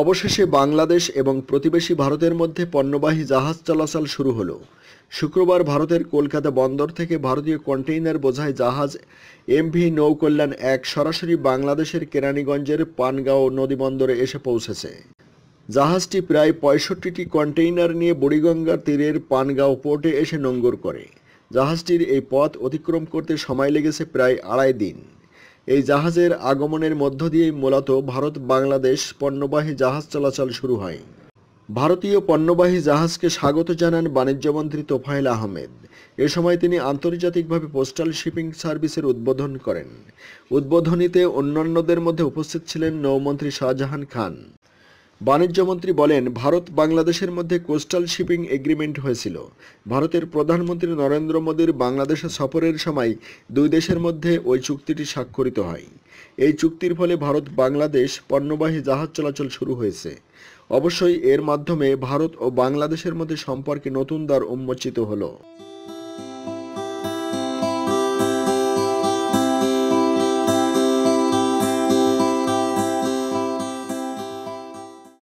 অবশেষে বাংলাদেশ এবং প্রতিবেশী ভারতের মধ্যে পণ্যবাহী জাহাজ চলাচল শুরু হলো। শুক্রবার ভারতের কলকাতা বন্দর থেকে ভারতীয় কন্টেইনার বোঝাই জাহাজ এমভি নৌকল্যাণ ১ সরাসরি বাংলাদেশের কেরানীগঞ্জের পানগাঁও নদীবন্দরে এসে পৌঁছেছে। জাহাজটি প্রায় ৬৫টি কন্টেইনার নিয়ে বুড়িগঙ্গার তীরের পানগাঁও পোর্টে এসে নোঙর করে। জাহাজটির এই পথ অতিক্রম করতে সময় লেগেছে প্রায় ২.৫ দিন। এই জাহাজের আগমনের মধ্য দিয়েই মূলত ভারত বাংলাদেশ পণ্যবাহী জাহাজ চলাচল শুরু হয়। ভারতীয় পণ্যবাহী জাহাজকে স্বাগত জানান বাণিজ্যমন্ত্রী তোফায়েল আহমেদ। এ সময় তিনি আন্তর্জাতিকভাবে পোস্টাল শিপিং সার্ভিসের উদ্বোধন করেন। উদ্বোধনীতে অন্যান্যদের মধ্যে উপস্থিত ছিলেন নৌমন্ত্রী শাহজাহান খান। বাণিজ্যমন্ত্রী বলেন, ভারত বাংলাদেশের মধ্যে কোস্টাল শিপিং এগ্রিমেন্ট হয়েছিল। ভারতের প্রধানমন্ত্রী নরেন্দ্র মোদীর বাংলাদেশে সফরের সময় দুই দেশের মধ্যে ওই চুক্তিটি স্বাক্ষরিত হয়। এই চুক্তির ফলে ভারত বাংলাদেশ পণ্যবাহী জাহাজ চলাচল শুরু হয়েছে। অবশ্যই এর মাধ্যমে ভারত ও বাংলাদেশের মধ্যে সম্পর্কে নতুন দ্বার উন্মোচিত হলো।